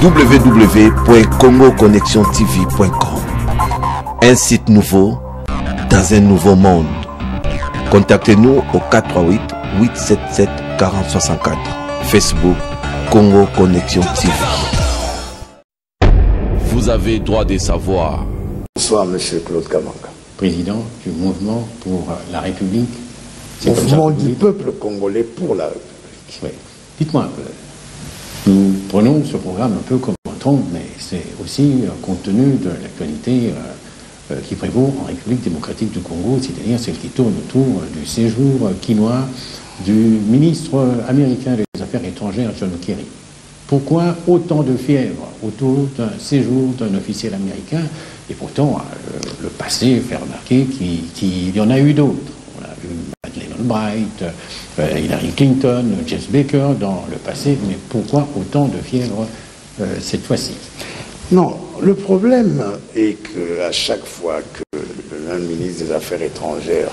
www.congoconnexiontv.com. Un site nouveau dans un nouveau monde. Contactez-nous au 438 877 4064. Facebook Congo Connexion TV. Vous avez droit de savoir. Bonsoir, monsieur Claude Kamanga. Président du mouvement pour la République. Mouvement du peuple congolais pour la République. Oui. Dites-moi un peu. Nous prenons ce programme un peu comme un trompe, mais c'est aussi compte tenu de l'actualité qui prévaut en République démocratique du Congo, c'est-à-dire celle qui tourne autour du séjour quinois du ministre américain des Affaires étrangères, John Kerry. Pourquoi autant de fièvre autour d'un séjour d'un officiel américain? Et pourtant, le passé fait remarquer qu'il y en a eu d'autres. On a eu Madeleine Albright, Hillary Clinton, Jess Baker dans le passé, mais pourquoi autant de fièvre cette fois-ci? Non, le problème est qu'à chaque fois que un ministre des Affaires étrangères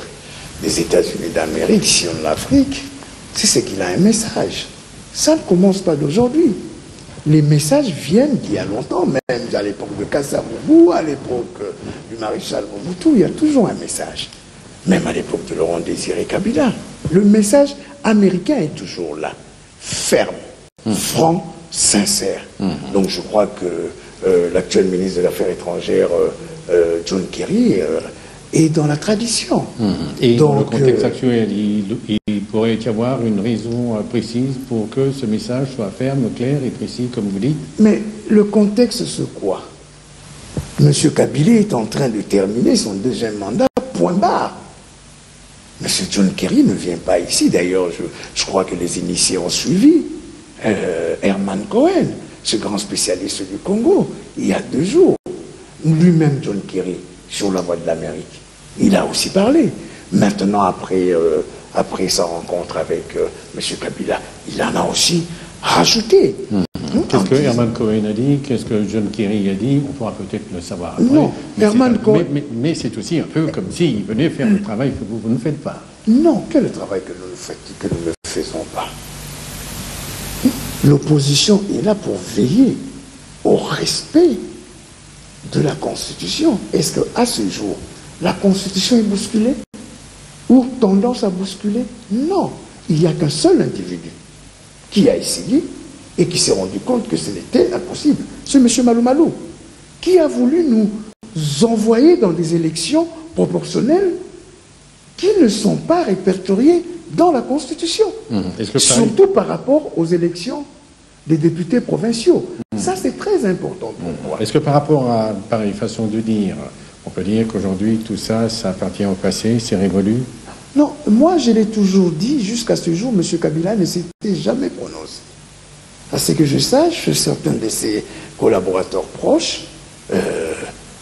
des États-Unis d'Amérique sillonne l'Afrique, c'est qu'il a un message. Ça ne commence pas d'aujourd'hui. Les messages viennent d'il y a longtemps, même à l'époque de Kassaboubou, à l'époque du maréchal Mobutu, il y a toujours un message. Même à l'époque de Laurent Désiré Kabila. Le message américain est toujours là. Ferme, franc, sincère. Donc je crois que l'actuel ministre des Affaires étrangères, John Kerry, est dans la tradition. Et donc, dans le contexte actuel, il pourrait y avoir une raison précise pour que ce message soit ferme, clair et précis, comme vous dites? Mais le contexte, c'est quoi? M. Kabila est en train de terminer son deuxième mandat, point barre. M. John Kerry ne vient pas ici. D'ailleurs, je crois que les initiés ont suivi. Herman Cohen, ce grand spécialiste du Congo, il y a 2 jours, lui-même, John Kerry, sur la voie de l'Amérique, il a aussi parlé. Maintenant, après sa rencontre avec M. Kabila, il en a aussi rajouté. Qu'est-ce que Herman Cohen a dit? Qu'est-ce que John Kerry a dit? On pourra peut-être le savoir après. Non, Herman Cohen... Mais c'est aussi un peu comme s'il venait faire le travail que vous ne faites pas. Non, quel travail que nous ne faisons pas? L'opposition est là pour veiller au respect de la Constitution. Est-ce qu'à ce jour, la Constitution est bousculée? Ou tendance à bousculer? Non. Il n'y a qu'un seul individu qui a essayé et qui s'est rendu compte que ce n'était impossible. C'est M. Malou Malou, qui a voulu nous envoyer dans des élections proportionnelles qui ne sont pas répertoriées dans la Constitution. Surtout par rapport aux élections des députés provinciaux. Ça, c'est très important pour moi. Est-ce que par rapport à pareille façon de dire, on peut dire qu'aujourd'hui, tout ça, ça appartient au passé, c'est révolu? Non, moi, je l'ai toujours dit, jusqu'à ce jour, M. Kabila ne s'était jamais prononcé. À ce que je sache, certains de ses collaborateurs proches,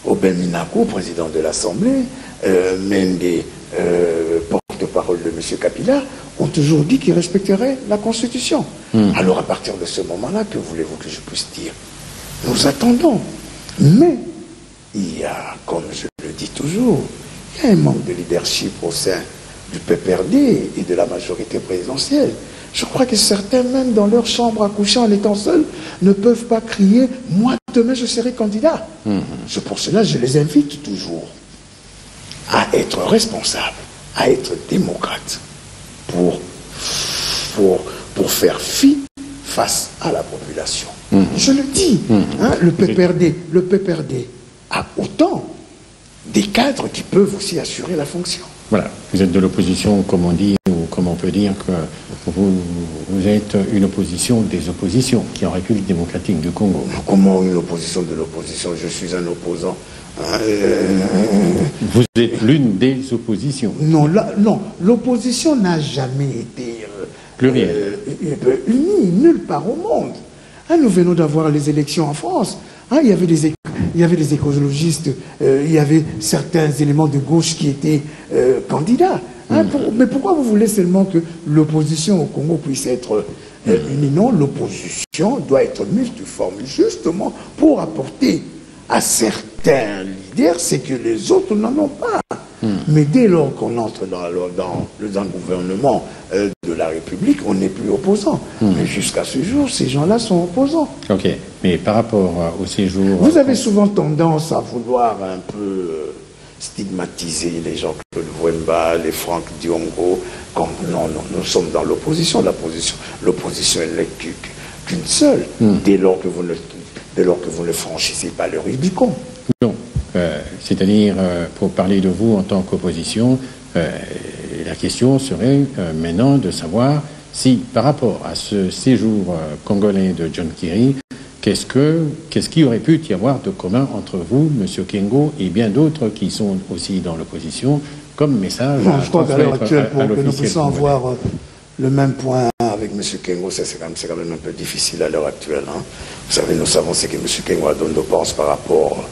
Aubin Minakou, président de l'Assemblée, Mende, porte-parole de M. Kabila, ont toujours dit qu'ils respecteraient la Constitution. Alors à partir de ce moment-là, que voulez-vous que je puisse dire? Nous attendons. Mais il y a, comme je le dis toujours, il y a un manque de leadership au sein du PPRD et de la majorité présidentielle. Je crois que certains, même dans leur chambre à coucher en étant seuls, ne peuvent pas crier « Moi, demain, je serai candidat ». C'est pour cela que je les invite toujours à être responsables, à être démocrates pour faire fi face à la population. Je le dis, le PPRD a autant des cadres qui peuvent aussi assurer la fonction. Voilà, vous êtes de l'opposition, comme on dit, ou comme on peut dire que vous êtes une opposition des oppositions, qui est en République démocratique du Congo. Comment une opposition de l'opposition? Je suis un opposant. Vous êtes l'une des oppositions. Non, non, l'opposition n'a jamais été plurielle, unie, nulle part au monde. Nous venons d'avoir les élections en France. Il y avait des écologistes, il y avait certains éléments de gauche qui étaient candidats. Mais pourquoi vous voulez seulement que l'opposition au Congo puisse être unie? Non, l'opposition doit être multiforme, justement pour apporter à certains leaders, c'est que les autres n'en ont pas. Mais dès lors qu'on entre dans le gouvernement de la République, on n'est plus opposant. Mais jusqu'à ce jour, ces gens-là sont opposants. Ok, mais par rapport au séjour... Vous avez souvent tendance à vouloir un peu stigmatiser les Jean-Claude Wemba, les Franck Diongo, comme non, nous sommes dans l'opposition. L'opposition n'est qu'une seule, dès lors que vous ne franchissez pas le Rubicon. Non. C'est-à-dire, pour parler de vous en tant qu'opposition, la question serait maintenant de savoir si, par rapport à ce séjour congolais de John Kerry, qu'est-ce qu'il aurait pu y avoir de commun entre vous, M. Kengo, et bien d'autres qui sont aussi dans l'opposition, comme message non, je crois qu'à l'heure actuelle, pour que nous puissions congolais. avoir le même point avec M. Kengo, c'est quand même un peu difficile à l'heure actuelle. Hein. Vous savez, nous savons ce que M. Kengo a donné de pense par rapport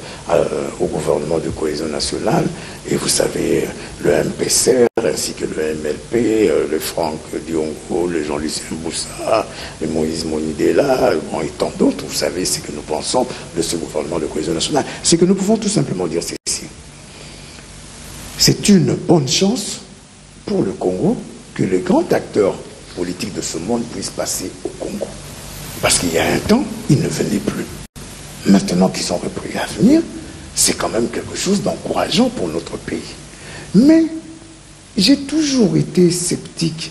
au gouvernement de cohésion nationale. Et vous savez, le MPCR ainsi que le MLP, le Franck Diongo, le Jean-Lucien Boussa, le Moïse Monidela, bon, et tant d'autres, vous savez ce que nous pensons de ce gouvernement de cohésion nationale. C'est que nous pouvons tout simplement dire ceci. C'est une bonne chance pour le Congo que les grands acteurs politiques de ce monde puissent passer au Congo. Parce qu'il y a un temps, ils ne venaient plus. Maintenant qu'ils sont repris à venir, c'est quand même quelque chose d'encourageant pour notre pays. Mais j'ai toujours été sceptique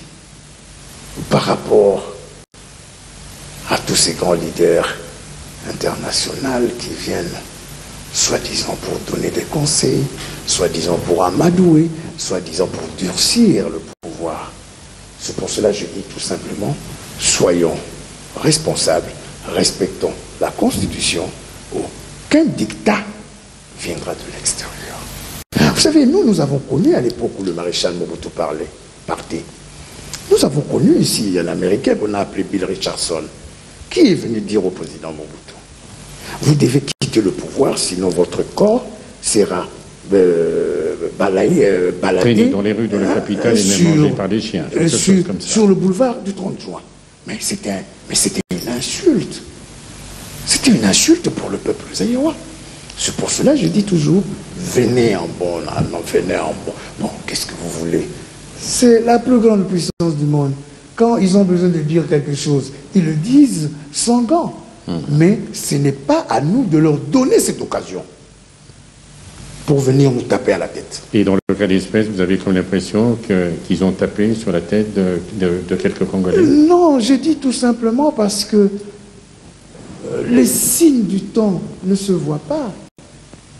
par rapport à tous ces grands leaders internationaux qui viennent soi-disant pour donner des conseils, soi-disant pour amadouer, soi-disant pour durcir le pouvoir. C'est pour cela que je dis tout simplement, soyons responsables, respectons la Constitution, aucun dictat viendra de l'extérieur. Vous savez, nous avons connu à l'époque où le maréchal Mobutu partait. Nous avons connu ici un Américain qu'on a appelé Bill Richardson, qui est venu dire au président Mobutu, vous devez quitter le pouvoir, sinon votre corps sera baladé dans les rues de la capitale et même mangé par des chiens. Sur le boulevard du 30 juin. Mais c'était une insulte. C'était une insulte pour le peuple zaïrois. C'est pour cela que je dis toujours, venez en bon, venez en bon. Bon, qu'est-ce que vous voulez? C'est la plus grande puissance du monde. Quand ils ont besoin de dire quelque chose, ils le disent sans gants. Mais ce n'est pas à nous de leur donner cette occasion pour venir nous taper à la tête. Et dans le cas d'espèce, vous avez comme l'impression qu'ils ont tapé sur la tête de quelques Congolais? Non, je dis tout simplement parce que les signes du temps ne se voient pas.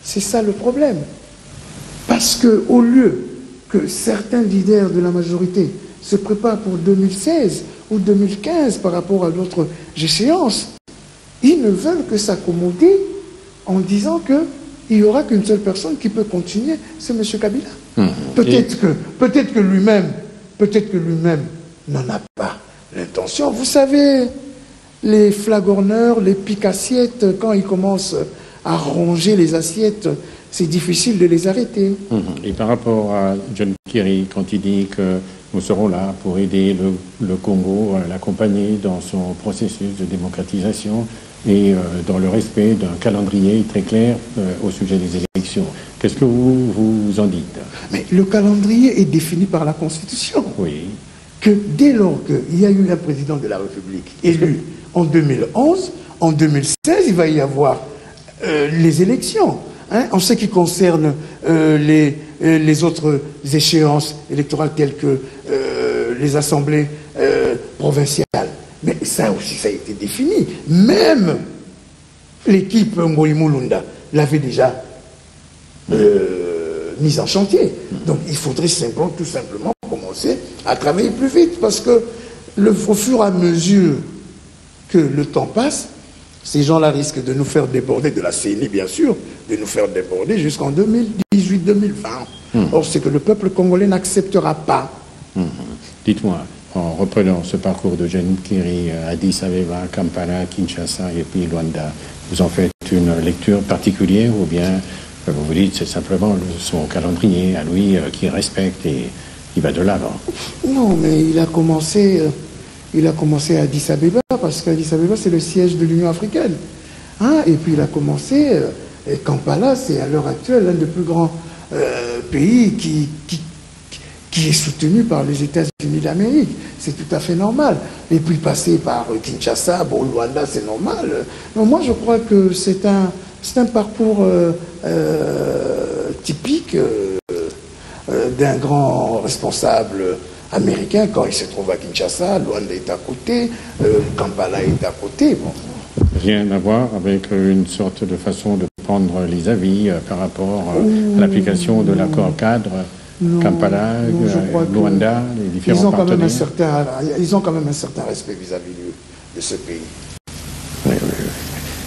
C'est ça le problème. Parce qu'au lieu que certains leaders de la majorité se préparent pour 2016 ou 2015 par rapport à d'autres échéances, ils ne veulent que s'accommoder en disant qu'il n'y aura qu'une seule personne qui peut continuer, c'est M. Kabila. Peut-être que lui-même n'en a pas l'intention. Vous savez, les flagorneurs, les piques-assiettes, quand ils commencent à ronger les assiettes, c'est difficile de les arrêter. Et par rapport à John Kerry, quand il dit que nous serons là pour aider le Congo, l'accompagner dans son processus de démocratisation et dans le respect d'un calendrier très clair au sujet des élections. Qu'est-ce que vous en dites? Mais le calendrier est défini par la Constitution. Oui. Que dès lors qu'il y a eu un président de la République élu en 2011, en 2016, il va y avoir les élections. Hein, en ce qui concerne les autres échéances électorales telles que les assemblées provinciales. Mais ça aussi, ça a été défini. Même l'équipe Ngoï Mulunda l'avait déjà mise en chantier. Donc il faudrait tout simplement commencer à travailler plus vite parce que au fur et à mesure que le temps passe, ces gens-là risquent de nous faire déborder, de la CENI bien sûr, de nous faire déborder jusqu'en 2018-2020. Or, c'est que le peuple congolais n'acceptera pas. Dites-moi, en reprenant ce parcours de John Kerry, Addis Abeba, Kampala, Kinshasa et puis Luanda, vous en faites une lecture particulière ou bien vous vous dites c'est simplement son calendrier à lui qui respecte et il va de l'avant? Non, mais il a commencé à Addis Abeba parce qu'Addis Abeba c'est le siège de l'Union africaine. Hein, et puis il a commencé Kampala, c'est à l'heure actuelle l'un des plus grands pays qui est soutenu par les États-Unis d'Amérique. C'est tout à fait normal. Et puis passer par Kinshasa, bon, Luanda, c'est normal. Donc moi, je crois que c'est un parcours typique d'un grand responsable américain quand il se trouve à Kinshasa. Luanda est à côté, Kampala est à côté. Bon. Rien à voir avec une sorte de façon de prendre les avis par rapport à l'application de l'accord cadre Kampala, Luanda, les différents partenaires. Ils ont quand même un certain respect vis-à-vis de ce pays. Oui.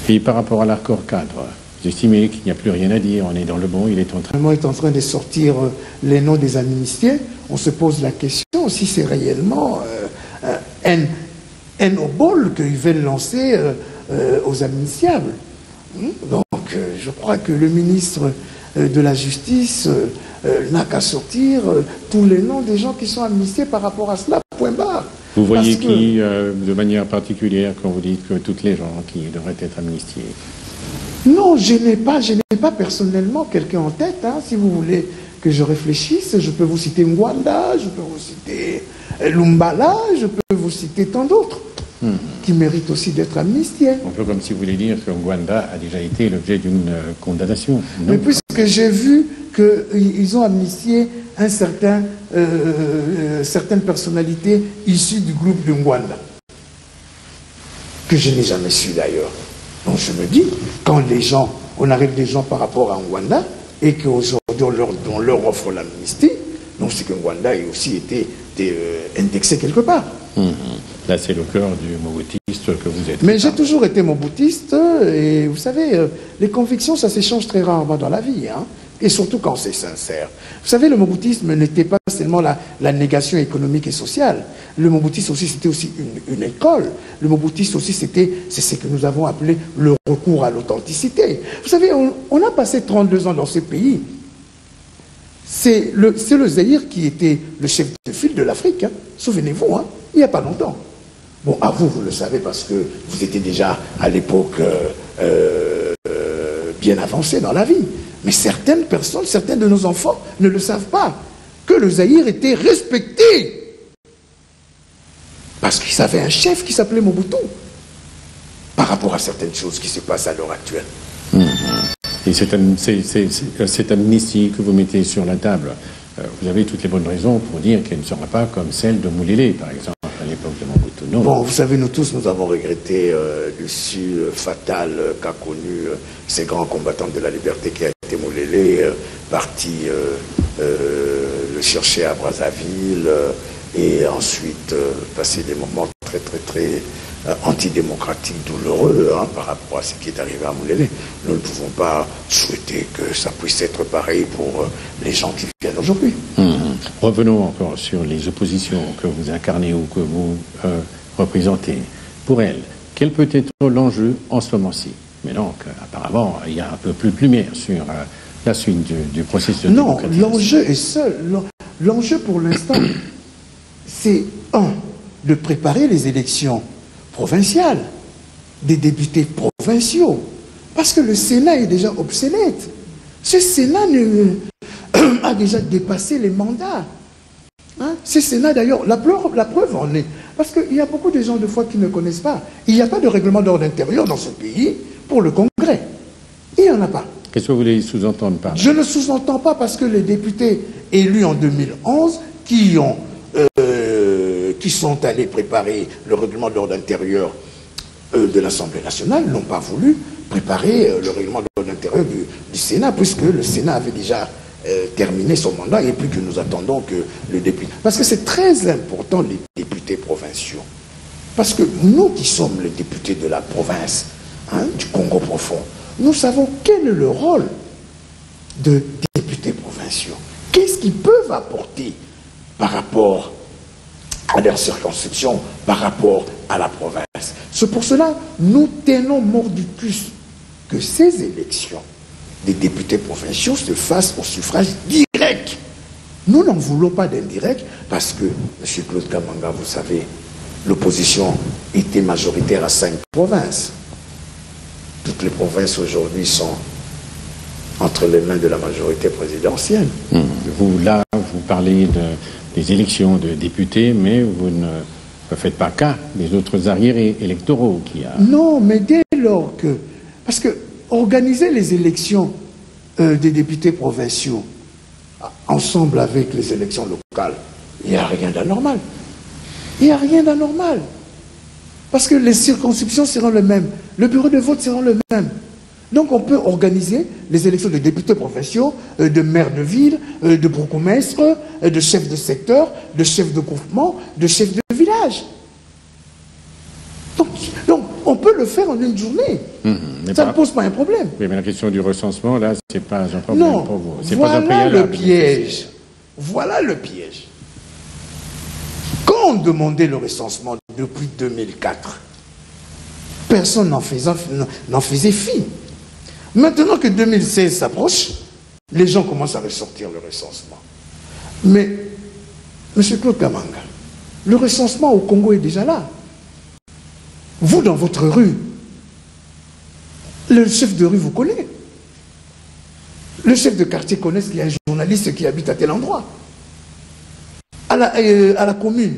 Et par rapport à l'accord cadre, vous estimez qu'il n'y a plus rien à dire, on est dans le bon, il est en train... Le est en train de sortir les noms des amnistiés. On se pose la question si c'est réellement un obol qu'ils veulent lancer aux amnistiables. Donc, je crois que le ministre de la Justice n'a qu'à sortir tous les noms des gens qui sont amnistiés par rapport à cela, point barre. Vous voyez qui, de manière particulière, quand vous dites que toutes les gens qui devraient être amnistiés? Non, je n'ai pas personnellement quelqu'un en tête. Hein. Si vous voulez que je réfléchisse, je peux vous citer Ngwanda, je peux vous citer Lumbala, je peux vous citer tant d'autres qui méritent aussi d'être amnistiés. Un peu comme si vous voulez dire que Ngwanda a déjà été l'objet d'une condamnation. Non? Mais puisque j'ai vu qu'ils ont amnistié certaines personnalités issues du groupe de Ngwanda, que je n'ai jamais su d'ailleurs. Donc je me dis, quand on arrive des gens par rapport à Ngwanda, et qu'aujourd'hui on leur offre l'amnistie, donc c'est que Ngwanda a aussi été indexé quelque part. Là, c'est le cœur du moboutiste que vous êtes. Mais j'ai toujours été moboutiste, et vous savez, les convictions, ça s'échange très rarement dans la vie, hein, et surtout quand c'est sincère. Vous savez, le moboutisme n'était pas seulement la négation économique et sociale. Le moboutisme aussi, c'était aussi une école. Le moboutisme aussi, c'est ce que nous avons appelé le recours à l'authenticité. Vous savez, on a passé 32 ans dans ce pays. C'est le Zaïre qui était le chef de file de l'Afrique, hein. Souvenez-vous, hein, il n'y a pas longtemps. Bon, à vous, vous le savez parce que vous étiez déjà à l'époque bien avancé dans la vie. Mais certaines personnes, certains de nos enfants ne le savent pas, que le Zaïre était respecté. Parce qu'ils avaient un chef qui s'appelait Mobutu, par rapport à certaines choses qui se passent à l'heure actuelle. Et cette amnistie que vous mettez sur la table, vous avez toutes les bonnes raisons pour dire qu'elle ne sera pas comme celle de Moulélé, par exemple, à l'époque de Mobutu. Non. Bon, vous savez, nous tous, nous avons regretté l'issue fatale qu'a connue ces grands combattants de la liberté qui a été Moulélé, parti le chercher à Brazzaville, et ensuite passer des moments très antidémocratiques, douloureux, hein, par rapport à ce qui est arrivé à Moulélé. Nous ne pouvons pas souhaiter que ça puisse être pareil pour les gens qui viennent aujourd'hui. Revenons encore sur les oppositions que vous incarnez ou que vous représentez. Pour elles, quel peut être l'enjeu en ce moment-ci? Mais donc, apparemment, il y a un peu plus de lumière sur la suite du processus de démocratisation. Non, l'enjeu est seul. L'enjeu pour l'instant, c'est de préparer les élections provinciales, des députés provinciaux, parce que le Sénat est déjà obsolète. Ce Sénat a déjà dépassé les mandats. Hein? Ce Sénat, d'ailleurs, la preuve en est, parce qu'il y a beaucoup de gens de fois qui ne connaissent pas. Il n'y a pas de règlement d'ordre intérieur dans ce pays pour le Congrès. Il n'y en a pas. Qu'est-ce que vous voulez sous-entendre par là? Je ne sous-entends pas parce que les députés élus en 2011 qui sont allés préparer le règlement d'ordre intérieur de l'Assemblée nationale n'ont pas voulu préparer le règlement d'ordre intérieur du Sénat, puisque le Sénat avait déjà terminé son mandat et puis que nous attendons que le député... Parce que c'est très important, les députés provinciaux. Parce que nous qui sommes les députés de la province, hein, du Congo profond, nous savons quel est le rôle de députés provinciaux. Qu'est-ce qu'ils peuvent apporter par rapport à leur circonscription, par rapport à la province. C'est pour cela nous tenons mordicus que ces élections des députés provinciaux se fassent au suffrage direct. Nous n'en voulons pas d'indirect parce que, M. Claude Kamanga, vous savez, l'opposition était majoritaire à 5 provinces. Toutes les provinces aujourd'hui sont entre les mains de la majorité présidentielle. Vous, là, vous parlez des élections de députés, mais vous ne faites pas cas des autres arriérés électoraux qui a... Non, mais dès lors que... Parce que organiser les élections des députés provinciaux ensemble avec les élections locales, il n'y a rien d'anormal. Il n'y a rien d'anormal. Parce que les circonscriptions seront les mêmes. Le bureau de vote sera le même. Donc on peut organiser les élections de députés provinciaux, de maires de ville, de bourgmestres, de chefs de secteur, de chefs de groupement, de chefs de village. Donc on peut le faire en une journée. Ça ne pose pas un problème. Oui, mais la question du recensement, là, c'est pas un problème pour vous. Voilà le piège. Voilà le piège. Quand on demandait le recensement depuis 2004, personne n'en faisait fi. Maintenant que 2016 s'approche, les gens commencent à ressortir le recensement. Mais, M. Claude Kamanga, le recensement au Congo est déjà là. Vous, dans votre rue, le chef de rue vous connaît. Le chef de quartier connaît qu'il y a un journaliste qui habite à tel endroit. À la commune,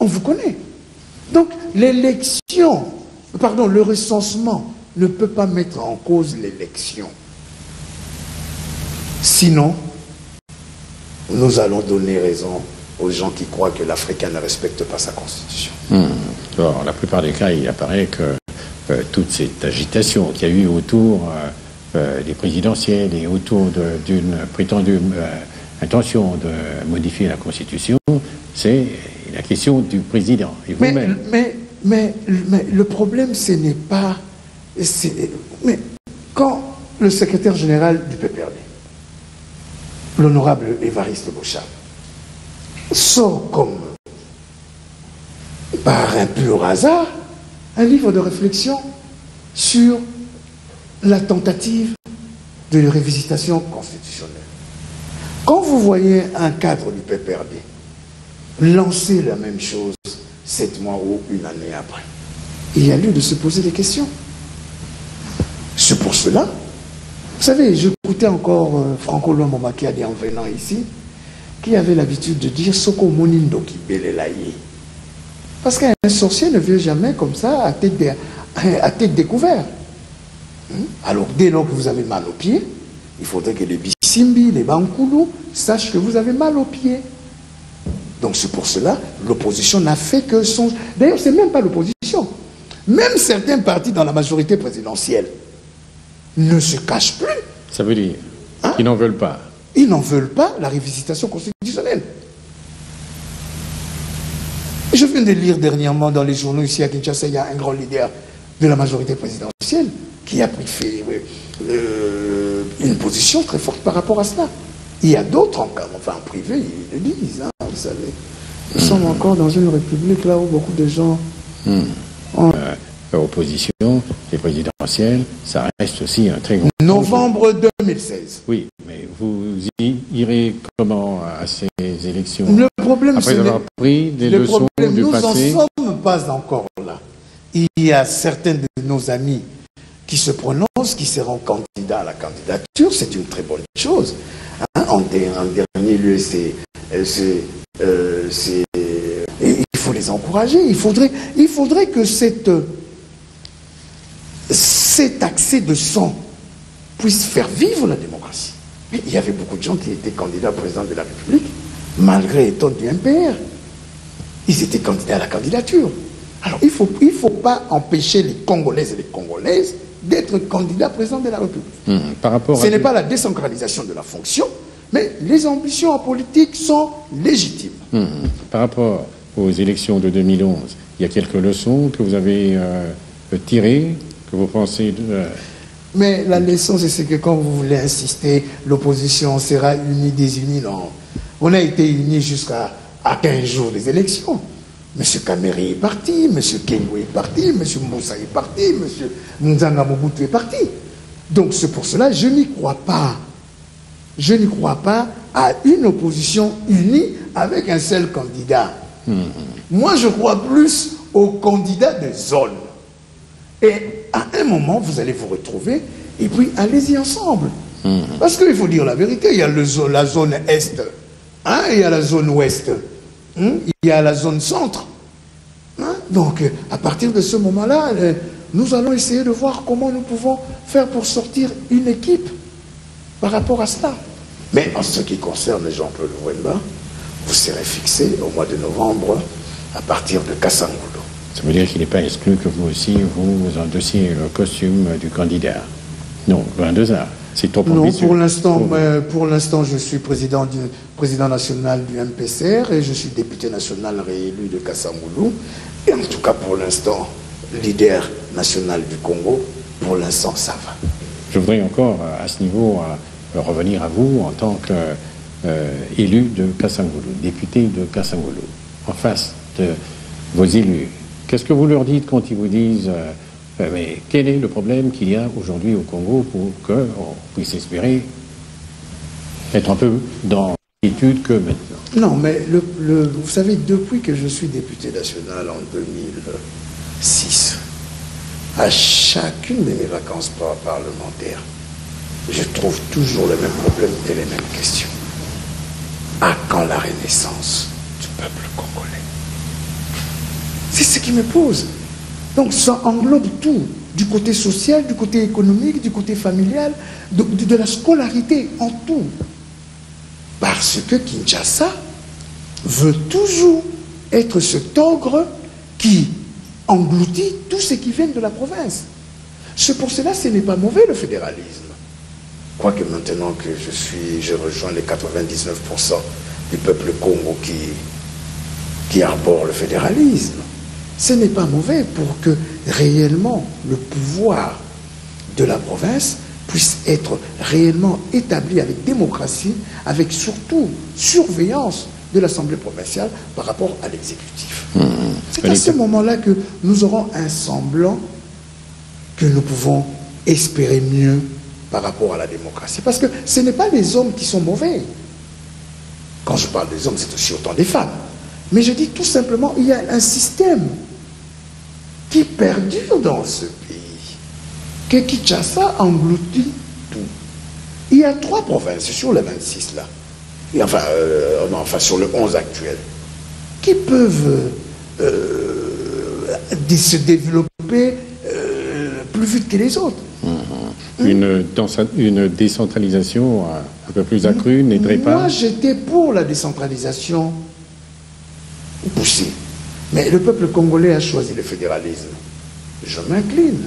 on vous connaît. Donc, le recensement ne peut pas mettre en cause l'élection. Sinon, nous allons donner raison aux gens qui croient que l'Africain ne respecte pas sa constitution. Alors, la plupart des cas, il apparaît que toute cette agitation qu'il y a eu autour des présidentielles et autour d'une prétendue intention de modifier la Constitution, c'est la question du président et vous-même. Mais le problème, ce n'est pas... Mais quand le secrétaire général du PPRD, l'honorable Évariste Bochab, sort comme par un pur hasard un livre de réflexion sur la tentative de révisitation constitutionnelle. Quand vous voyez un cadre du PPRD lancer la même chose 7 mois ou une année après, il y a lieu de se poser des questions. C'est pour cela, vous savez, j'écoutais encore Franco Luambo Makiadi en venant ici, qui avait l'habitude de dire Soko Monindo qui belelaye. Parce qu'un sorcier ne vient jamais comme ça à tête découverte. Alors dès lors que vous avez mal aux pieds, il faudrait que les Bissimbi, les Bankoulou sachent que vous avez mal aux pieds. Donc c'est pour cela, l'opposition n'a fait que son... D'ailleurs, c'est même pas l'opposition. Même certains partis dans la majorité présidentielle ne se cachent plus. Ça veut dire qu'ils n'en veulent pas. Ils n'en veulent pas la révisitation constitutionnelle. Je viens de lire dernièrement dans les journaux ici à Kinshasa, il y a un grand leader de la majorité présidentielle qui a pris une position très forte par rapport à cela. Il y a d'autres encore, enfin en privé, ils le disent, hein, vous savez. Nous sommes encore dans une république là où beaucoup de gens... Opposition, les présidentielles, ça reste aussi un très grand... Novembre 2016. Oui, mais vous irez comment à ces élections? Le problème, après avoir pris des leçons du passé? Nous n'en sommes pas encore là. Il y a certains de nos amis qui se prononcent, qui seront candidats à la candidature, c'est une très bonne chose. Hein, en dernier lieu, il faut les encourager. Il faudrait que cet accès de sang puisse faire vivre la démocratie. Mais il y avait beaucoup de gens qui étaient candidats président de la République, malgré les tonnes du MPR. Ils étaient candidats à la candidature. Alors, il ne faut pas empêcher les Congolaises et les Congolaises d'être candidats président de la République. Ce n'est pas la décentralisation de la fonction, mais les ambitions en politique sont légitimes. Par rapport aux élections de 2011, il y a quelques leçons que vous avez tirées, que vous pensez... Mais la leçon, c'est que quand vous voulez insister, l'opposition sera unie, désunie. Non. On a été unis jusqu'à 15 jours des élections. M. Kameri est parti, M. Kengo est parti, M. Moussa est parti, M. Nzanga Mobutu est parti. Donc c'est pour cela que je n'y crois pas. Je n'y crois pas à une opposition unie avec un seul candidat. Moi, je crois plus aux candidats de zone. Et à un moment, vous allez vous retrouver et puis allez-y ensemble. Parce qu'il faut dire la vérité, il y a la zone Est, hein, il y a la zone Ouest, hein, il y a la zone Centre. Hein. Donc, à partir de ce moment-là, nous allons essayer de voir comment nous pouvons faire pour sortir une équipe par rapport à cela. Mais en ce qui concerne Jean-Claude Wemba, vous serez fixé au mois de novembre à partir de Kassangoulou. Ça veut dire qu'il n'est pas exclu que vous aussi, vous endossiez le costume du candidat. Non, loin de ça. C'est trop ambitieux. Non, pour l'instant, je suis président national du MPCR et je suis député national réélu de Kassangoulou. Et en tout cas, pour l'instant, leader national du Congo, pour l'instant, ça va. Je voudrais encore, à ce niveau, revenir à vous en tant qu'élu de Kassangoulou, député de Kassangoulou, en face de vos élus. Qu'est-ce que vous leur dites quand ils vous disent mais quel est le problème qu'il y a aujourd'hui au Congo pour qu'on puisse espérer être un peu dans l'étude que maintenant? Non, mais vous savez, depuis que je suis député national en 2006, à chacune de mes vacances parlementaires, je trouve toujours les mêmes problèmes et les mêmes questions. À quand la renaissance du peuple congolais? C'est ce qui me pose. Donc ça englobe tout, du côté social, du côté économique, du côté familial, de la scolarité, en tout. Parce que Kinshasa veut toujours être cet ogre qui engloutit tout ce qui vient de la province. C'est pour cela que ce n'est pas mauvais le fédéralisme. Quoique maintenant que je rejoins les 99% du peuple Congo qui arbore le fédéralisme, ce n'est pas mauvais pour que réellement le pouvoir de la province puisse être réellement établi avec démocratie, avec surtout surveillance de l'Assemblée provinciale par rapport à l'exécutif. C'est à ce moment-là que nous aurons un semblant que nous pouvons espérer mieux par rapport à la démocratie. Parce que ce n'est pas les hommes qui sont mauvais. Quand je parle des hommes, c'est aussi autant des femmes. Mais je dis tout simplement, il y a un système qui perdure dans ce pays, que Kinshasa engloutit tout. Il y a 3 provinces sur les 26 là, et enfin sur le 11 actuel, qui peuvent se développer plus vite que les autres. Une décentralisation un peu plus accrue n'aiderait pas? Moi, j'étais pour la décentralisation poussée. Mais le peuple congolais a choisi le fédéralisme. Je m'incline.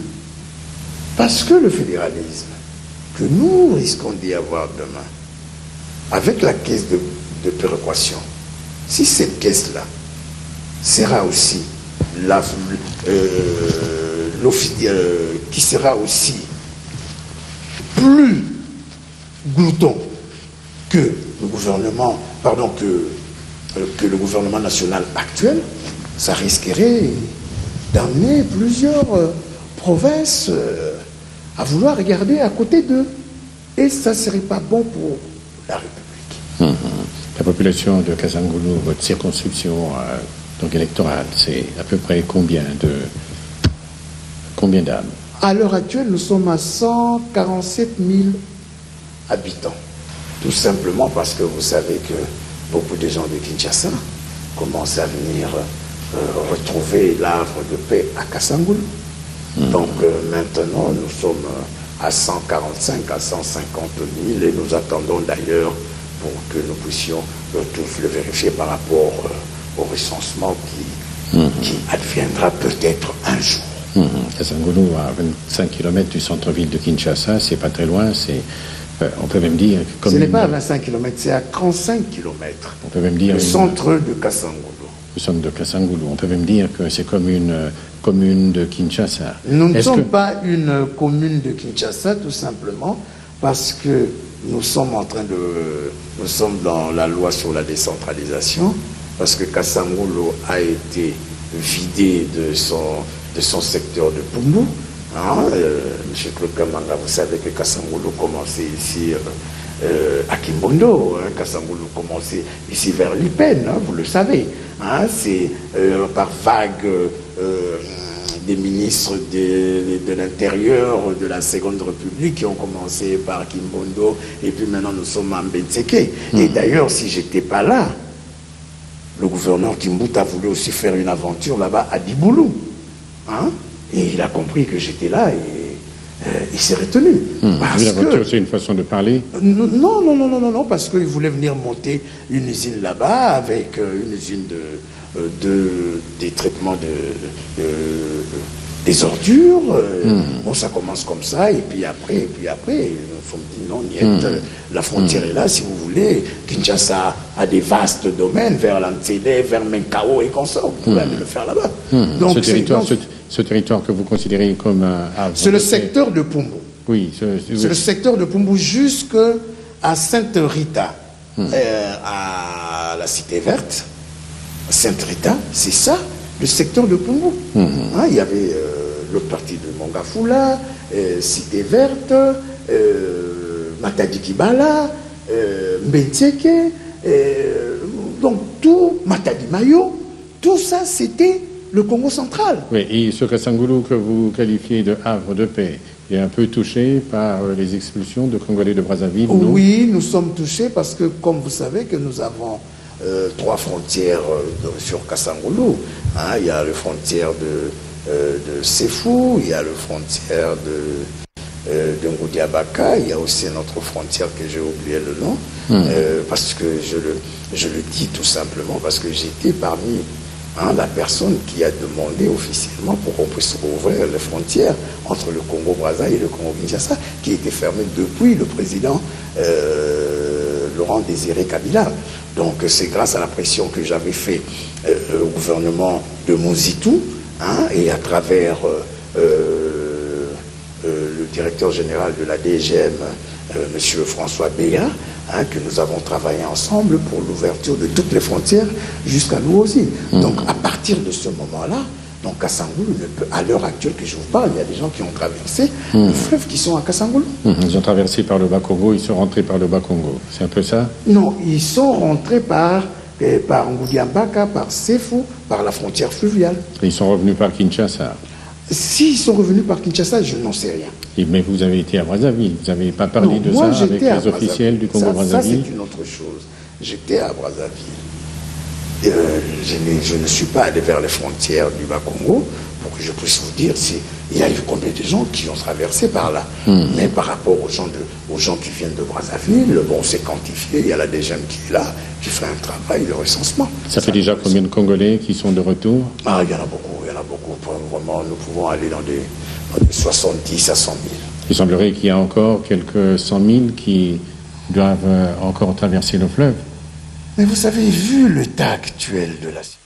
Parce que le fédéralisme que nous risquons d'y avoir demain, avec la caisse de péréquation, si cette caisse-là sera aussi qui sera aussi plus glouton que le gouvernement, que le gouvernement national actuel, ça risquerait d'amener plusieurs provinces à vouloir regarder à côté d'eux. Et ça ne serait pas bon pour la République. La population de Kassangoulou, votre circonscription donc électorale, c'est à peu près combien d'âmes? À l'heure actuelle, nous sommes à 147 000 habitants. Tout simplement parce que vous savez que beaucoup de gens de Kinshasa commencent à venir retrouver l'havre de paix à Kassangoulou. Donc maintenant, nous sommes à 145 à 150 000 et nous attendons d'ailleurs pour que nous puissions tous le vérifier par rapport au recensement qui adviendra peut-être un jour. Kassangoulou, à 25 km du centre-ville de Kinshasa, c'est pas très loin, on peut même dire... Ce n'est pas à 25 km, c'est à 35 km. On peut même dire... Le centre de Kassangoulou. Le centre de Kassangoulou. On peut même dire que c'est comme une commune de Kinshasa. Nous ne sommes pas une commune de Kinshasa, tout simplement, parce que nous sommes dans la loi sur la décentralisation, parce que Kassangoulou a été vidé de son secteur de Pumbu. Monsieur Claude Kamanga, vous savez que Kassangoulou commençait ici à Kimbondo, Kassangoulou commençait ici vers Lipen, vous le savez. C'est par vague des ministres de l'Intérieur de la Seconde République qui ont commencé par Kimbondo et puis maintenant nous sommes à Mbetseke. Et d'ailleurs, si j'étais pas là, le gouverneur Kimbuta voulait aussi faire une aventure là-bas à Diboulou. Hein? Et il a compris que j'étais là et il s'est retenu. Parce l'aventure, c'est une façon de parler? Non, parce qu'il voulait venir monter une usine là-bas avec une usine des traitements des ordures. Bon, ça commence comme ça, et puis après, nous sommes dit non, la frontière est là, si vous voulez. Kinshasa a des vastes domaines vers l'Antsélé, vers Menkao et consorts. Vous pouvez aller le faire là-bas. Donc, ce territoire que vous considérez comme c'est le secteur de Pumbu. Oui, c'est le secteur de Pumbu jusqu'à Sainte-Rita, à la Cité Verte. Sainte-Rita, c'est ça, le secteur de Pumbu. Hein, il y avait l'autre partie de Mongafula, Cité Verte, Matadi Kibala, Mbetseke, donc tout, Matadi Mayo, tout ça c'était le Congo central. Oui, et ce Kassangoulou que vous qualifiez de havre de paix est un peu touché par les expulsions de Congolais de Brazzaville, non? Oui, nous sommes touchés parce que, comme vous savez, que nous avons 3 frontières sur Kassangoulou. Hein, il y a la frontière de Sefou, il y a la frontière de Ngoudiabaka, il y a aussi notre frontière que j'ai oublié le nom, parce que je le dis tout simplement parce que j'étais parmi la personne qui a demandé officiellement pour qu'on puisse rouvrir les frontières entre le Congo-Brazza et le Congo-Kinshasa, qui était fermée depuis le président Laurent Désiré Kabila. Donc c'est grâce à la pression que j'avais fait au gouvernement de Mozitou, et à travers le directeur général de la DGM, M. François Béa, que nous avons travaillé ensemble pour l'ouverture de toutes les frontières jusqu'à nous aussi. Donc à partir de ce moment-là, donc Kassangoulou, à l'heure actuelle que je vous parle, il y a des gens qui ont traversé le fleuve qui sont à Kassangoulou. Ils ont traversé par le Bas-Congo, ils sont rentrés par le Bas-Congo. C'est un peu ça? Non, ils sont rentrés par Ngoudiambaka, par Sefou, par la frontière fluviale. Et ils sont revenus par Kinshasa? S'ils sont revenus par Kinshasa, je n'en sais rien. Mais vous avez été à Brazzaville, vous n'avez pas parlé de ça avec les officiels du Congo-Brazzaville? Ça, c'est une autre chose. J'étais à Brazzaville. Je ne suis pas allé vers les frontières du Bas-Congo pour que je puisse vous dire il y a eu combien de gens qui ont traversé par là. Mais par rapport aux gens qui viennent de Brazzaville, bon, c'est quantifié. Il y a la DGM qui est là, qui fait un travail de recensement. Ça fait déjà combien de Congolais qui sont de retour? Il y en a beaucoup. Vraiment, nous pouvons aller dans des 70 à 100 000. Il semblerait qu'il y a encore quelques 100 000 qui doivent encore traverser le fleuve. Mais vous avez vu l'état actuel de la situation.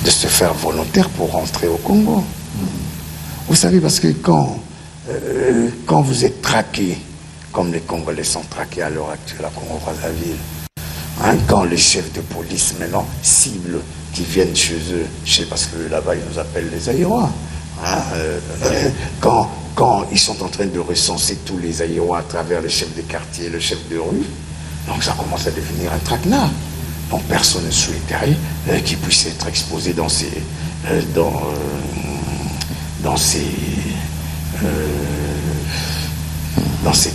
De se faire volontaire pour rentrer au Congo. Vous savez, parce que quand vous êtes traqué, comme les Congolais sont traqués à l'heure actuelle à Congo-Brazzaville, quand les chefs de police maintenant ciblent qui viennent chez eux, parce que là-bas ils nous appellent les Aïrois, quand ils sont en train de recenser tous les Aïrois à travers le chef de quartier, le chef de rue, donc ça commence à devenir un traquenard. Donc personne ne souhaiterait qu'il puisse être exposé dans cette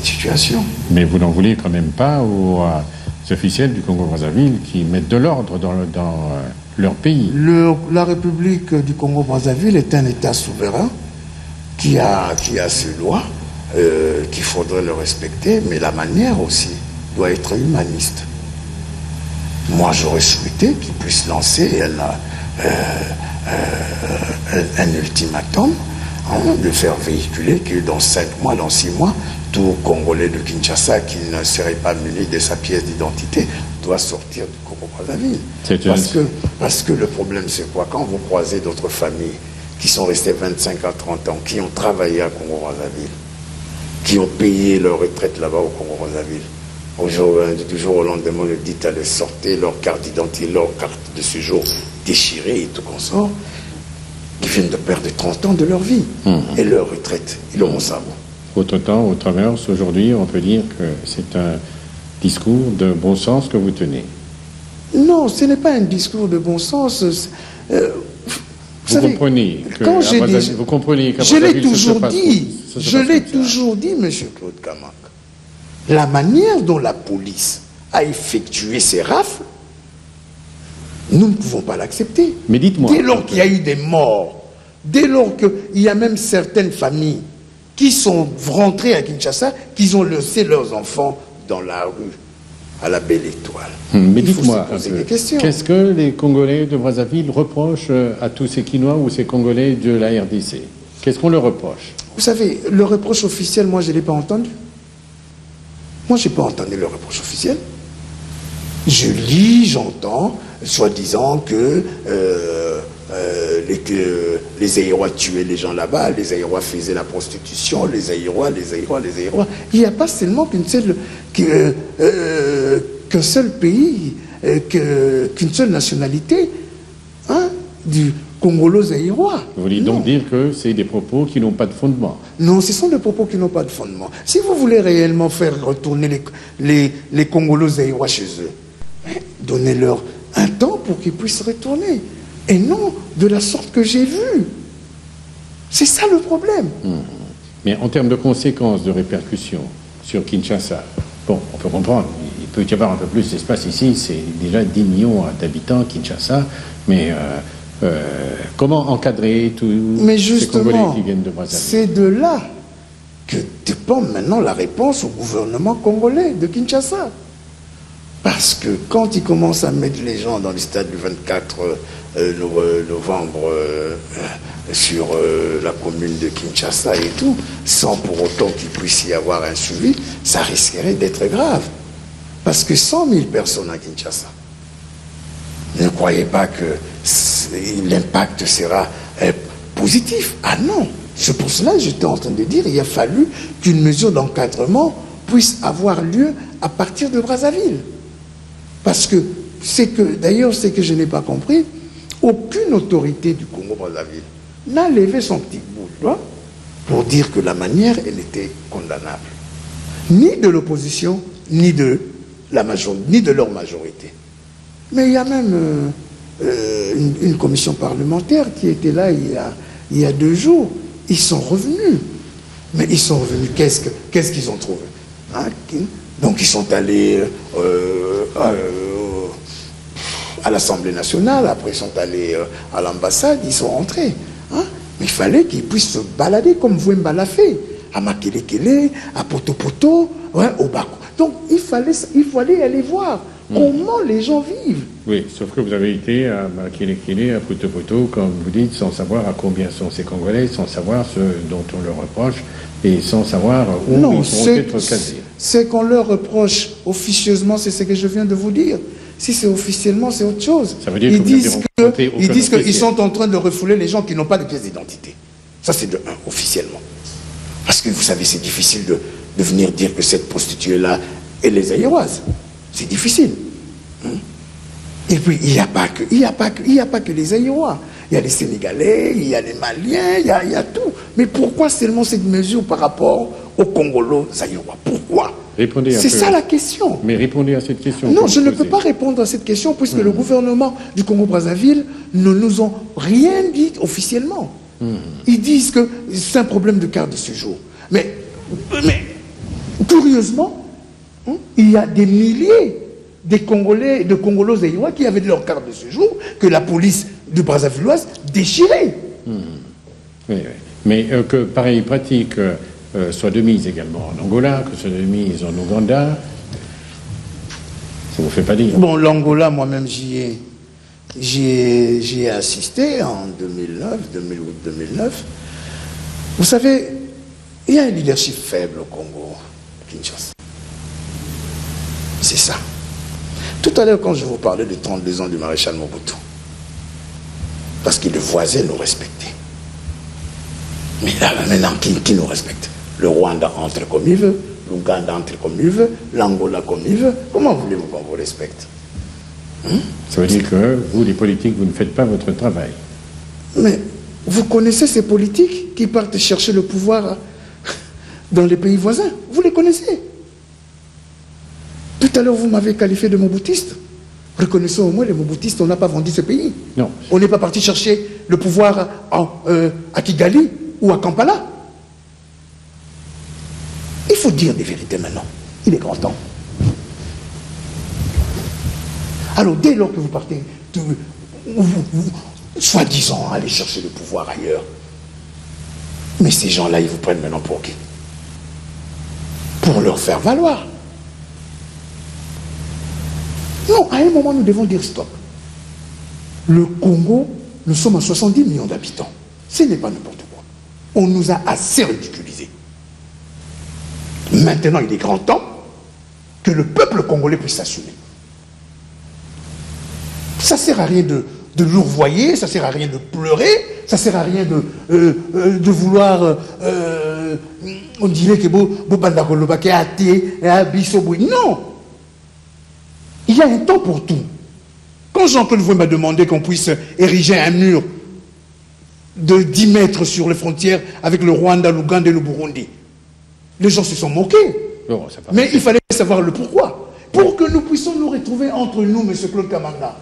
situation. Mais vous n'en voulez quand même pas aux officiels du Congo-Brazzaville qui mettent de l'ordre dans leur pays? La République du Congo-Brazzaville est un État souverain qui a ses lois, qu'il faudrait le respecter, mais la manière aussi doit être humaniste. Moi, j'aurais souhaité qu'il puisse lancer un ultimatum, de faire véhiculer que dans 5 mois, dans 6 mois, tout Congolais de Kinshasa qui ne serait pas muni de sa pièce d'identité doit sortir du Congo-Brazzaville. Parce que le problème, c'est quoi? Quand vous croisez d'autres familles qui sont restées 25 à 30 ans, qui ont travaillé à Congo-Brazzaville, qui ont payé leur retraite là-bas au Congo-Brazzaville, du jour au lendemain, le dit aller sortir leur carte d'identité, leur carte de séjour déchirée et tout consort, qui viennent de perdre 30 ans de leur vie. Et leur retraite, ils auront ça. Autre temps, au travers, aujourd'hui, on peut dire que c'est un discours de bon sens que vous tenez. Non, ce n'est pas un discours de bon sens. Vous comprenez que quand j'ai dit, vous comprenez qu'à je l'ai Brazzaville, toujours ça se dit, passe je l'ai comme ça. toujours dit, monsieur Claude Camac. La manière dont la police a effectué ces rafles, nous ne pouvons pas l'accepter. Mais dites-moi. Dès lors qu'il y a eu des morts, dès lors qu'il y a même certaines familles qui sont rentrées à Kinshasa, qui ont laissé leurs enfants dans la rue, à la Belle Étoile. Mais Il faut dites-moi, se poser des questions. qu'est-ce que les Congolais de Brazzaville reprochent à tous ces Quinois ou ces Congolais de la RDC? Qu'est-ce qu'on leur reproche? Vous savez, le reproche officiel, moi, je ne l'ai pas entendu. Moi, je n'ai pas entendu le reproche officiel. Je lis, j'entends, soi-disant que les Aïrois tuaient les gens là-bas, les Aïrois faisaient la prostitution, les Aïrois. Il n'y a pas seulement qu'un seul pays, qu'une seule nationalité, hein, du Congolo-Aïrois. Vous voulez donc dire que c'est des propos qui n'ont pas de fondement? Non, ce sont des propos qui n'ont pas de fondement. Si vous voulez réellement faire retourner les Congolos-Aïrois chez eux, donnez-leur un temps pour qu'ils puissent retourner. Et non de la sorte que j'ai vu. C'est ça le problème. Mais en termes de conséquences, de répercussions sur Kinshasa, bon, on peut comprendre, il peut y avoir un peu plus d'espace ici, c'est déjà 10 millions d'habitants, Kinshasa, mais comment encadrer tous ces Congolais qui viennent de Brazzaville? C'est de là que dépend maintenant la réponse au gouvernement congolais de Kinshasa. Parce que quand ils commencent à mettre les gens dans le stade du 24 novembre sur la commune de Kinshasa et tout, sans pour autant qu'il puisse y avoir un suivi, ça risquerait d'être grave. Parce que 100 000 personnes à Kinshasa, ne croyez pas que l'impact sera positif. Ah non, c'est pour cela que j'étais en train de dire il a fallu qu'une mesure d'encadrement puisse avoir lieu à partir de Brazzaville. Parce que, d'ailleurs, c'est que je n'ai pas compris, aucune autorité du Congo-Brazzaville n'a levé son petit bout de doigt pour dire que la manière, elle était condamnable. Ni de l'opposition, ni de leur majorité. Mais il y a même une commission parlementaire qui était là il y a 2 jours. Ils sont revenus. Mais ils sont revenus, qu'est-ce qu'ils ont trouvé, hein? Donc ils sont allés à l'Assemblée nationale, après ils sont allés à l'ambassade, ils sont rentrés. Hein? Mais il fallait qu'ils puissent se balader comme Vouemba l'a fait, à Makelekele, à Poto-Poto, ouais, au Bako. Donc il fallait aller voir comment les gens vivent. Oui, sauf que vous avez été à Makelekele, à Poto-Poto, comme vous dites, sans savoir à combien sont ces Congolais, sans savoir ce dont on leur reproche, et sans savoir où ils pourront être casés. Ce qu'on leur reproche officieusement, c'est ce que je viens de vous dire. Si c'est officiellement, c'est autre chose. Ça veut dire ils disent qu'ils qu'ils sont en train de refouler les gens qui n'ont pas de pièce d'identité. Ça, c'est de un, officiellement. Parce que vous savez, c'est difficile de venir dire que cette prostituée-là est les Aïroises. C'est difficile. Et puis, il n'y a pas que les Aïrois. Il y a les Sénégalais, il y a les Maliens, il y a tout. Mais pourquoi seulement cette mesure par rapport aux Congolo-Aïrois? Pourquoi? C'est ça la question. Mais répondez à cette question. Non, je ne peux pas répondre à cette question puisque le gouvernement du Congo-Brazzaville ne nous ont rien dit officiellement. Ils disent que c'est un problème de carte de séjour. Mais curieusement, il y a des milliers de Congolos-Aïrois qui avaient leur carte de séjour que la police du Brazzavilloise déchirait. Oui. Mais que pareille pratique soit de mise également en Angola, que soit de mise en Ouganda, ça ne vous fait pas dire? Bon, l'Angola, moi-même, j'y ai assisté en 2008-2009. Vous savez, il y a un leadership faible au Congo, Kinshasa. C'est ça. Tout à l'heure, quand je vous parlais de 32 ans du maréchal Mobutu, parce que le voisin nous respectait. Mais là, maintenant, qui nous respecte? Le Rwanda entre comme il veut, l'Ouganda entre comme il veut, l'Angola comme il veut. Comment voulez-vous qu'on vous respecte? Ça veut dire que vous, les politiques, vous ne faites pas votre travail. Mais vous connaissez ces politiques qui partent chercher le pouvoir dans les pays voisins? Vous les connaissez? Tout à l'heure, vous m'avez qualifié de moboutiste. Reconnaissons au moins les Mobutistes, on n'a pas vendu ce pays. Non. On n'est pas parti chercher le pouvoir à Kigali ou à Kampala. Il faut dire des vérités maintenant. Il est grand temps. Alors, dès lors que vous partez, soi-disant, aller chercher le pouvoir ailleurs, mais ces gens-là, ils vous prennent maintenant pour qui? Pour leur faire valoir. Non, à un moment, nous devons dire stop. Le Congo, nous sommes à 70 millions d'habitants. Ce n'est pas n'importe quoi. On nous a assez ridiculisés. Maintenant, il est grand temps que le peuple congolais puisse s'assumer. Ça ne sert à rien de lourvoyer, ça ne sert à rien de pleurer, ça ne sert à rien de vouloir, on dirait que non. Il y a un temps pour tout. Quand Jean-Claude Voué m'a demandé qu'on puisse ériger un mur de 10 mètres sur les frontières avec le Rwanda, l'Ouganda et le Burundi, les gens se sont moqués. Non, mais il fallait savoir le pourquoi. Pour que nous puissions nous retrouver entre nous, M. Claude Kamanga.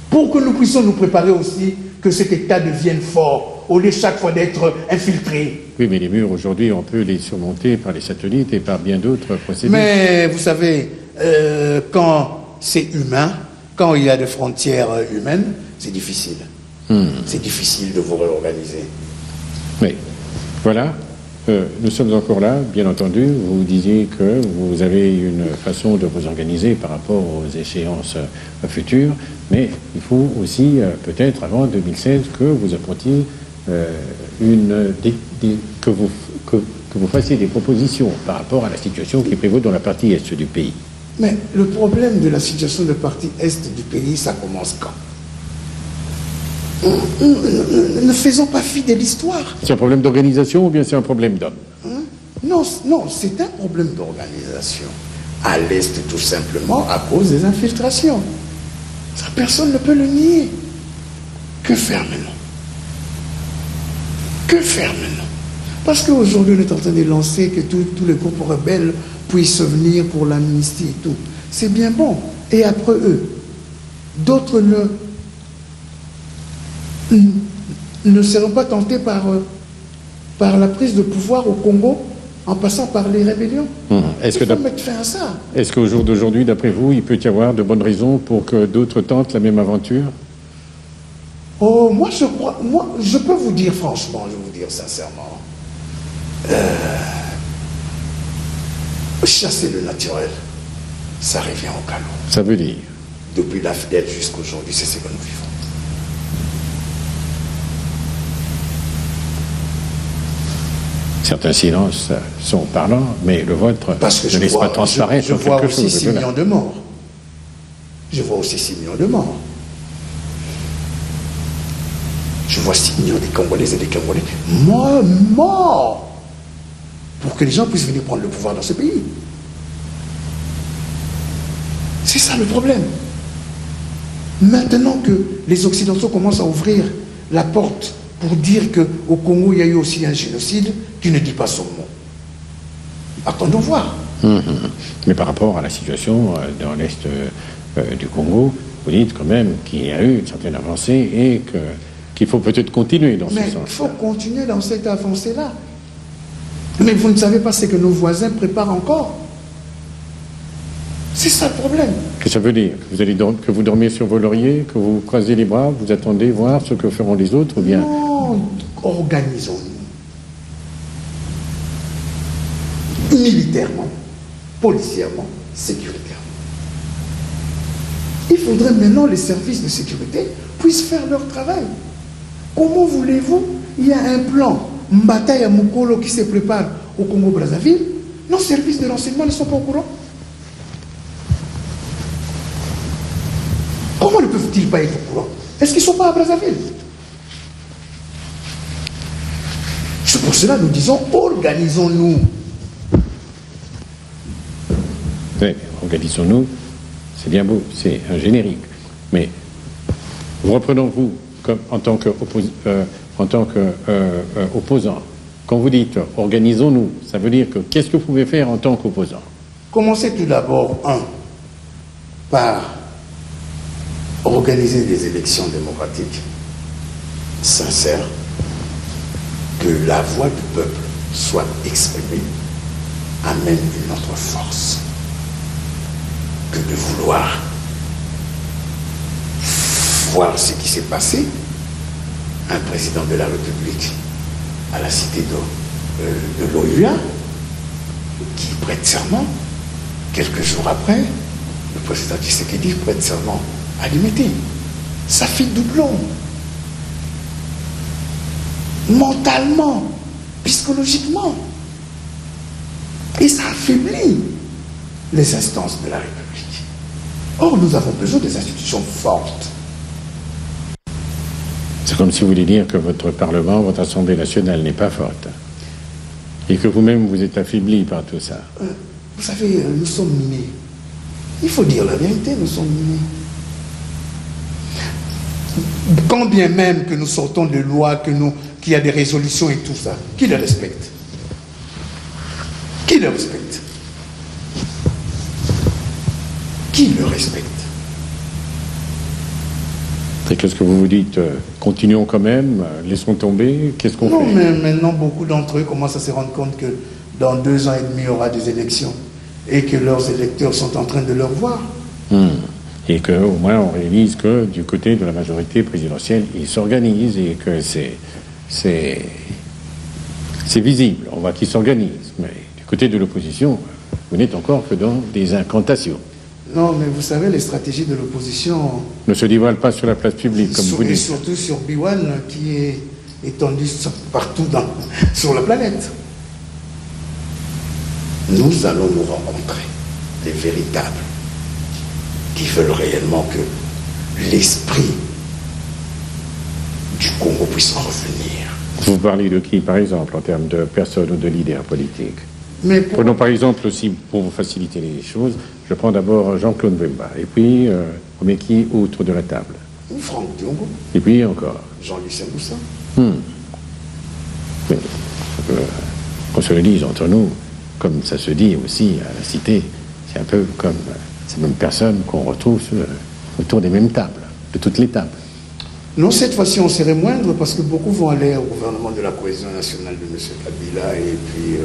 Pour que nous puissions nous préparer aussi que cet État devienne fort, au lieu chaque fois d'être infiltré. Oui, mais les murs, aujourd'hui, on peut les surmonter par les satellites et par bien d'autres procédés. Mais vous savez, quand c'est humain, quand il y a des frontières humaines, c'est difficile. C'est difficile de vous réorganiser. Mais voilà, nous sommes encore là, bien entendu. Vous disiez que vous avez une façon de vous organiser par rapport aux échéances futures, mais il faut aussi, peut-être avant 2016, que vous apportiez que vous fassiez des propositions par rapport à la situation qui prévaut dans la partie est du pays. Mais le problème de la situation de la partie est du pays, ça commence quand? Ne faisons pas fi de l'histoire. C'est un problème d'organisation ou bien c'est un problème d'homme? Non, c'est un problème d'organisation. À l'Est, tout simplement, à cause des infiltrations. Ça, personne ne peut le nier. Que faire maintenant? Que faire maintenant? Parce qu'aujourd'hui, on est en train de lancer que tous les groupes rebelles puissent venir pour l'amnistie et tout. C'est bien bon. Et après eux, d'autres ne seront pas tentés par la prise de pouvoir au Congo en passant par les rébellions. Il faut mettre fin à ça. Est-ce qu'au jour d'aujourd'hui, d'après vous, il peut y avoir de bonnes raisons pour que d'autres tentent la même aventure? Oh, moi je peux vous dire franchement, je vais vous dire sincèrement, chasser le naturel, ça revient au calot. Ça veut dire? Depuis la FDL jusqu'à aujourd'hui, c'est ce que nous vivons. Certains silences sont parlants, mais le vôtre ne laisse pas transparaître je vois quelque aussi chose. 6 millions de morts. Je vois aussi 6 millions de morts. Je vois 6 millions de Congolaises et des Congolais morts pour que les gens puissent venir prendre le pouvoir dans ce pays. C'est ça le problème. Maintenant que les Occidentaux commencent à ouvrir la porte pour dire qu'au Congo, il y a eu aussi un génocide, qui ne dit pas son mot. Attendons voir. Mais par rapport à la situation dans l'Est du Congo, vous dites quand même qu'il y a eu une certaine avancée et qu'il faut peut-être continuer dans ce sens. Mais il faut continuer dans cette avancée-là. Mais vous ne savez pas ce que nos voisins préparent encore. C'est ça le problème. Qu'est-ce que ça veut dire? Que vous dormez sur vos lauriers, que vous croisez les bras, vous attendez voir ce que feront les autres ou bien... Non, organisons-nous. Militairement, policièrement, sécuritairement. Il faudrait maintenant les services de sécurité puissent faire leur travail. Comment voulez-vous? Il y a un plan Mbata et Mukolo qui se prépare au Congo-Brazzaville. Nos services de renseignement ne sont pas au courant. Comment ne peuvent-ils pas être au courant? Est-ce qu'ils ne sont pas à Brazzaville? C'est pour cela que nous disons, organisons-nous. Oui, organisons-nous, c'est bien beau, c'est un générique. Mais reprenons-vous en tant qu'opposant. Quand vous dites organisons-nous, ça veut dire que qu'est-ce que vous pouvez faire en tant qu'opposant? Commencez tout d'abord, par organiser des élections démocratiques sincères, que la voix du peuple soit exprimée, amène une autre force que de vouloir voir ce qui s'est passé. Un président de la République à la cité de l'OUA qui prête serment. Quelques jours après, le président Tshisekedi prête serment à l'imiter. Ça fait doublon. Mentalement, psychologiquement. Et ça affaiblit les instances de la République. Or, nous avons besoin des institutions fortes. C'est comme si vous vouliez dire que votre Parlement, votre Assemblée nationale n'est pas forte. Et que vous-même, vous êtes affaibli par tout ça. Vous savez, nous sommes minés. Il faut dire la vérité, nous sommes minés. Quand bien même que nous sortons de lois, qu'il y a des résolutions et tout ça, qui les respecte? Qui le respecte? Qui le respecte? Et qu'est-ce que vous vous dites? Continuons quand même, laissons tomber, qu'est-ce qu'on fait? Non, mais maintenant, beaucoup d'entre eux commencent à se rendre compte que dans 2 ans et demi, il y aura des élections et que leurs électeurs sont en train de leur voir. Et qu'au moins, on réalise que du côté de la majorité présidentielle, ils s'organisent et que c'est visible. On voit qu'ils s'organisent. Mais du côté de l'opposition, vous n'êtes encore que dans des incantations. Non, mais vous savez, les stratégies de l'opposition Ne se dévoilent pas sur la place publique, comme vous dites. Et surtout sur Biwan, qui est étendu partout sur la planète. Nous allons nous rencontrer, les véritables, qui veulent réellement que l'esprit du Congo puisse revenir. Vous parlez de qui, par exemple, en termes de personnes ou de leaders politiques? Mais Prenons par exemple aussi, pour vous faciliter les choses, je prends d'abord Jean-Claude Mbemba, et puis, on met qui autour de la table? Franck Diongo. Et puis encore Jean-Lucien Boussa. Mais, qu'on se le dise entre nous, comme ça se dit aussi à la cité, c'est un peu comme ces mêmes personnes qu'on retrouve autour des mêmes tables, de toutes les tables. Non, cette fois-ci, on serait moindre parce que beaucoup vont aller au gouvernement de la cohésion nationale de M. Kabila et puis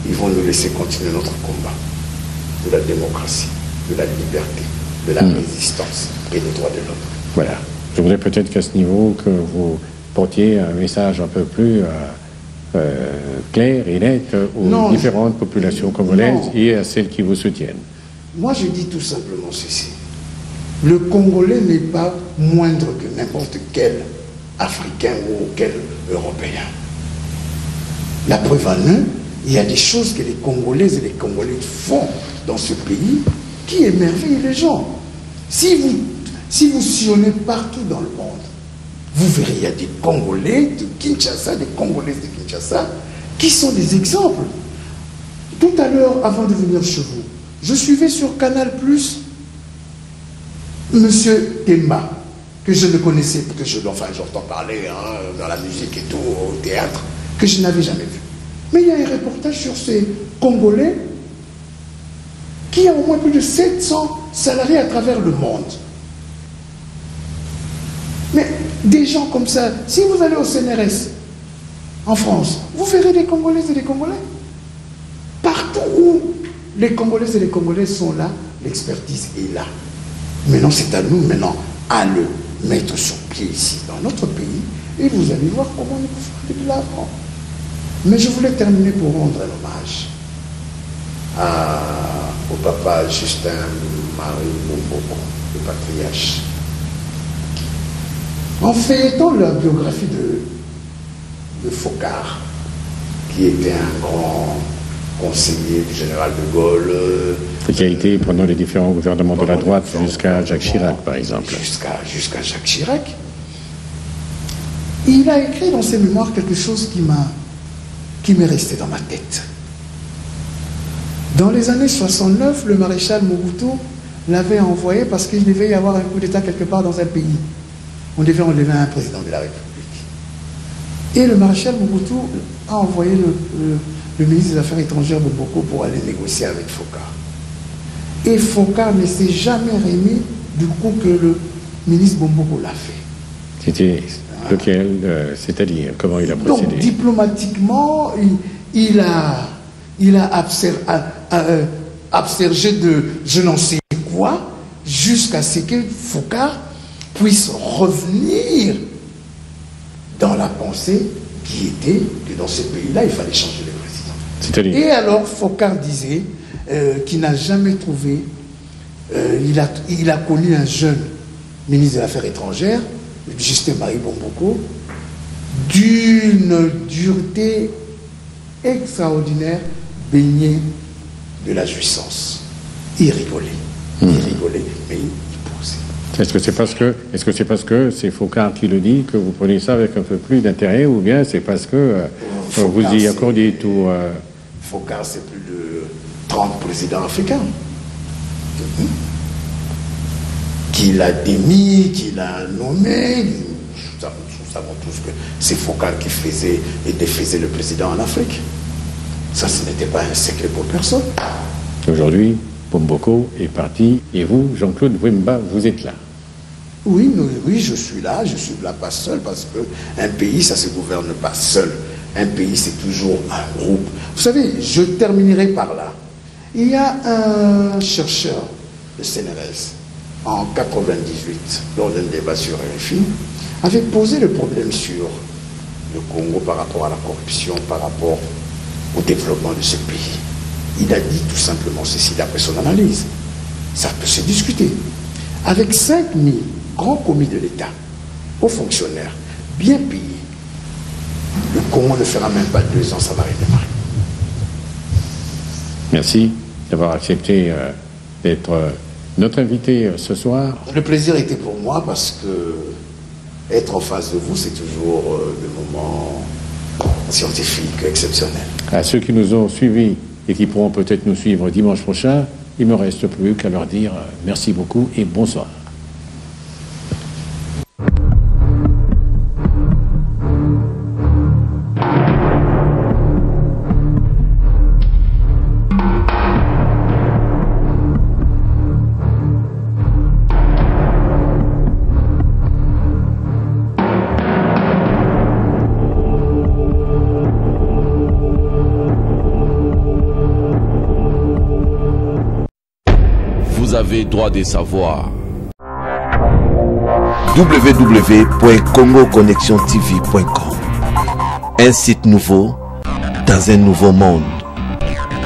ils vont nous laisser continuer notre combat de la démocratie, de la liberté, de la résistance et des droits de l'homme. Voilà. Je voudrais peut-être qu'à ce niveau, que vous portiez un message un peu plus clair et net aux différentes populations congolaises et à celles qui vous soutiennent. Moi, je dis tout simplement ceci. Le Congolais n'est pas moindre que n'importe quel Africain ou quel Européen. La preuve en est, il y a des choses que les Congolaises et les Congolais font dans ce pays qui émerveillent les gens. Si vous sillonnez partout dans le monde, vous verrez, il y a des Congolais de Kinshasa, des Congolaises de Kinshasa, qui sont des exemples. Tout à l'heure, avant de venir chez vous, je suivais sur Canal+, Monsieur Temba, que je ne connaissais, j'entends parler dans la musique et tout, au théâtre, que je n'avais jamais vu. Mais il y a un reportage sur ces Congolais qui a au moins plus de 700 salariés à travers le monde. Mais des gens comme ça, si vous allez au CNRS, en France, vous verrez des Congolaises et des Congolais. Partout où les Congolaises et les Congolais sont là, l'expertise est là. Maintenant, c'est à nous, à le mettre sur pied ici, dans notre pays, et vous allez voir comment nous pouvons aller de l'avant. Mais je voulais terminer pour rendre un hommage au papa Justin Marie Momboko, le patriarche. En feuilletant la biographie de Focard, qui était un grand conseiller du général de Gaulle. Qui a été pendant les différents gouvernements de la droite jusqu'à Jacques Chirac, par exemple. Jusqu'à Jacques Chirac. Il a écrit dans ses mémoires quelque chose qui m'est resté dans ma tête. Dans les années 69, le maréchal Mobutu l'avait envoyé parce qu'il devait y avoir un coup d'État quelque part dans un pays. On devait enlever un président de la République. Et le maréchal Mobutu a envoyé le ministre des Affaires étrangères Momboko pour aller négocier avec Focard. Et Focard ne s'est jamais remis du coup que ministre Bomboko l'a fait. C'était lequel, c'est-à-dire comment il a procédé? Donc, diplomatiquement, il a abstergé de je n'en sais quoi jusqu'à ce que Foucault puisse revenir dans la pensée qui était que dans ce pays-là, il fallait changer le président. C'est-à-dire? Et alors, Foucault disait qu'il n'a jamais trouvé, il a connu un jeune ministre des Affaires étrangères, Justin-Marie Bomboko, d'une dureté extraordinaire, baigné de la jouissance. Il rigolait. Il rigolait, mais il posait. Est-ce que c'est parce que c'est Foucault qui le dit que vous prenez ça avec un peu plus d'intérêt, ou bien c'est parce que vous y accordez tout Foucault, c'est plus de 30 présidents africains. Qu'il a démis, qu'il a nommé. Nous savons tous que c'est Foucault qui faisait et défaisait le président en Afrique. Ça, ce n'était pas un secret pour personne. Aujourd'hui, Bomboko est parti, et vous, Jean-Claude Wemba, vous êtes là. Oui, je suis là pas seul, parce qu'un pays, ça ne se gouverne pas seul. Un pays, c'est toujours un groupe. Vous savez, je terminerai par là. Il y a un chercheur de CNRS, en 98, lors d'un débat sur RFI, avait posé le problème sur le Congo par rapport à la corruption, par rapport au développement de ce pays. Il a dit tout simplement ceci d'après son analyse. Ça peut se discuter. Avec 5000 grands commis de l'État, hauts fonctionnaires, bien payés, le Congo ne fera même pas 2 ans, ça va redémarrer. Merci d'avoir accepté d'être notre invité ce soir. Le plaisir était pour moi parce que être en face de vous, c'est toujours des moments scientifiques exceptionnels. À ceux qui nous ont suivis et qui pourront peut-être nous suivre dimanche prochain, il ne me reste plus qu'à leur dire merci beaucoup et bonsoir. Vous avez droit de savoir. www.congoconnexiontv.com. Un site nouveau dans un nouveau monde.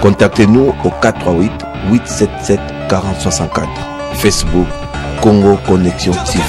Contactez-nous au 438 877 4064. Facebook Congo Connexion TV.